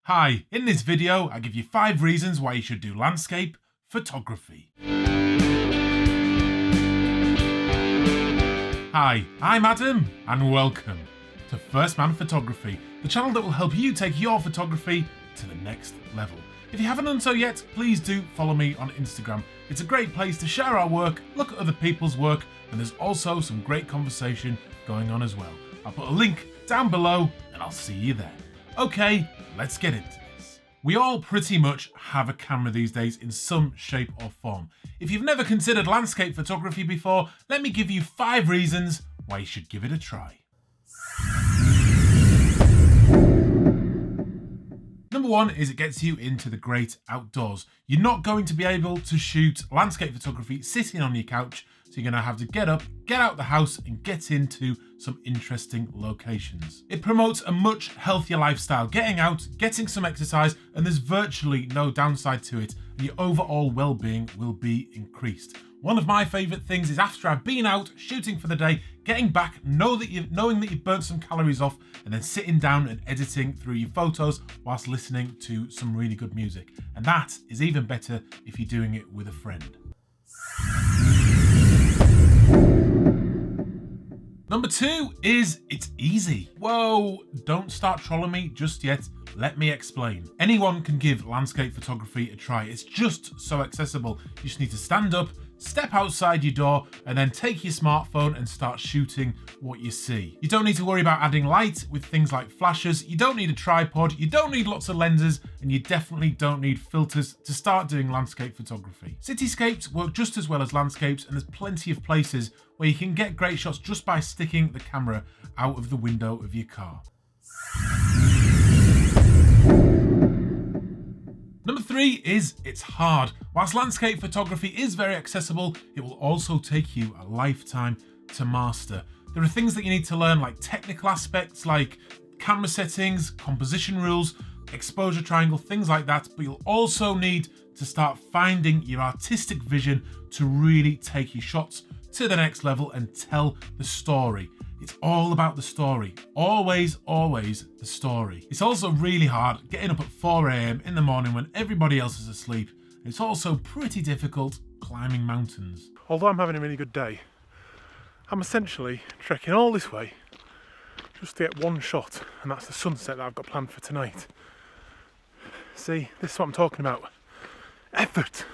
Hi, in this video I give you 5 reasons why you should do landscape photography. Hi, I'm Adam and welcome to First Man Photography, the channel that will help you take your photography to the next level. If you haven't done so yet, please do follow me on Instagram. It's a great place to share our work, look at other people's work, and there's also some great conversation going on as well. I'll put a link down below and I'll see you there. Okay, let's get into this. We all pretty much have a camera these days in some shape or form. If you've never considered landscape photography before, let me give you 5 reasons why you should give it a try. Number 1 is it gets you into the great outdoors. You're not going to be able to shoot landscape photography sitting on your couch, so you're going to have to get up, get out the house and get into some interesting locations. It promotes a much healthier lifestyle, getting out, getting some exercise, and there's virtually no downside to it, and your overall well-being will be increased. One of my favourite things is after I've been out shooting for the day, getting back, knowing that you've burnt some calories off, and then sitting down and editing through your photos whilst listening to some really good music. And that is even better if you're doing it with a friend. Number 2 is it's easy. Whoa, don't start trolling me just yet. Let me explain. Anyone can give landscape photography a try. It's just so accessible. You just need to stand up, step outside your door, and then take your smartphone and start shooting what you see. You don't need to worry about adding light with things like flashes. You don't need a tripod. You don't need lots of lenses, and you definitely don't need filters to start doing landscape photography. Cityscapes work just as well as landscapes, and there's plenty of places where you can get great shots just by sticking the camera out of the window of your car. Number 3 is it's hard. Whilst landscape photography is very accessible, it will also take you a lifetime to master. There are things that you need to learn, like technical aspects like camera settings, composition rules, exposure triangle, things like that, but you'll also need to start finding your artistic vision to really take your shots to the next level and tell the story. It's all about the story. Always the story. It's also really hard getting up at 4 a.m. in the morning when everybody else is asleep. It's also pretty difficult climbing mountains. Although I'm having a really good day, I'm essentially trekking all this way just to get one shot, and that's the sunset that I've got planned for tonight. See, this is what I'm talking about. Effort.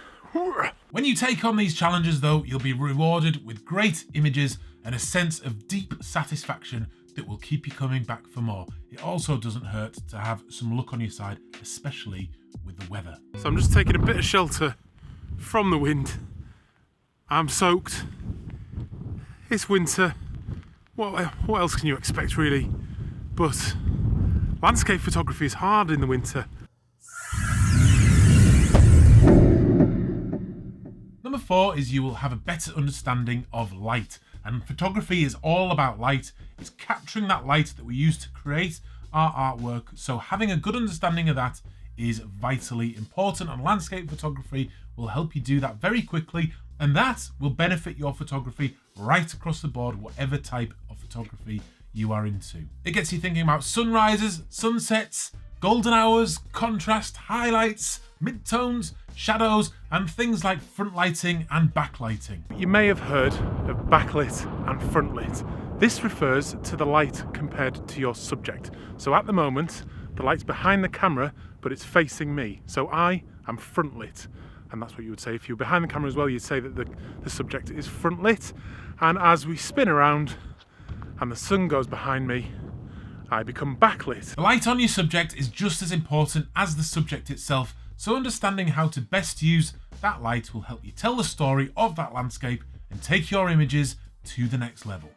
When you take on these challenges though, you'll be rewarded with great images and a sense of deep satisfaction that will keep you coming back for more. It also doesn't hurt to have some luck on your side, especially with the weather. So I'm just taking a bit of shelter from the wind. I'm soaked. It's winter. What else can you expect really? But landscape photography is hard in the winter. Number 4 is you will have a better understanding of light. And photography is all about light. It's capturing that light that we use to create our artwork. So having a good understanding of that is vitally important, and landscape photography will help you do that very quickly, and that will benefit your photography right across the board, whatever type of photography you are into. It gets you thinking about sunrises, sunsets, golden hours, contrast, highlights, midtones, shadows, and things like front lighting and backlighting. You may have heard of backlit and frontlit. This refers to the light compared to your subject. So at the moment, the light's behind the camera, but it's facing me. So I am frontlit. And that's what you would say. If you're behind the camera as well, you'd say that the subject is frontlit. And as we spin around and the sun goes behind me, I become backlit. The light on your subject is just as important as the subject itself, so understanding how to best use that light will help you tell the story of that landscape and take your images to the next level.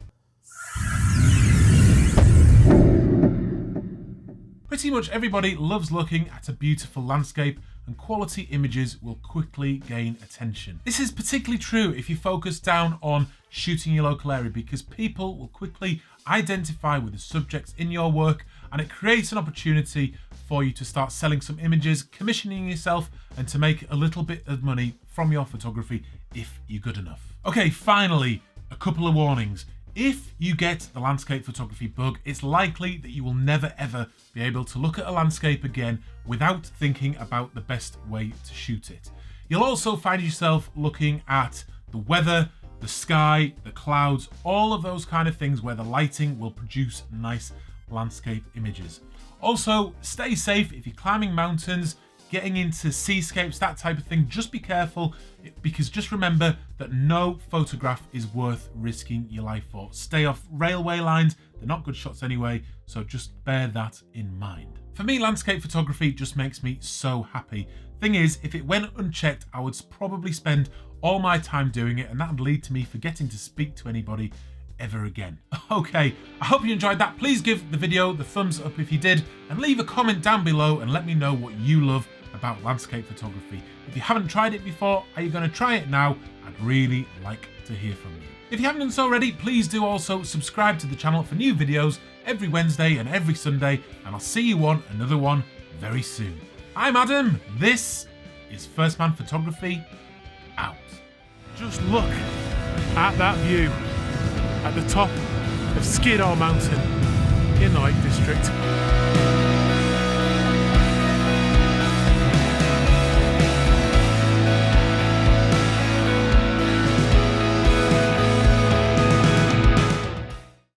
Pretty much everybody loves looking at a beautiful landscape, and quality images will quickly gain attention. This is particularly true if you focus down on shooting your local area, because people will quickly identify with the subjects in your work, and it creates an opportunity for you to start selling some images, commissioning yourself, and to make a little bit of money from your photography if you're good enough. Okay, finally, a couple of warnings. If you get the landscape photography bug, it's likely that you will never ever be able to look at a landscape again without thinking about the best way to shoot it. You'll also find yourself looking at the weather, the sky, the clouds, all of those kind of things where the lighting will produce nice landscape images. Also, stay safe if you're climbing mountains, getting into seascapes, that type of thing. Just be careful, because just remember that no photograph is worth risking your life for. Stay off railway lines, they're not good shots anyway, so just bear that in mind. For me, landscape photography just makes me so happy. Thing is, if it went unchecked, I would probably spend all my time doing it, and that would lead to me forgetting to speak to anybody ever again. Okay, I hope you enjoyed that. Please give the video the thumbs up if you did, and leave a comment down below and let me know what you love about landscape photography. If you haven't tried it before, are you going to try it now? I'd really like to hear from you. If you haven't done so already, please do also subscribe to the channel for new videos every Wednesday and every Sunday, and I'll see you on another one very soon. I'm Adam, this is First Man Photography, out. Just look at that view at the top of Skiddaw Mountain in the Lake District.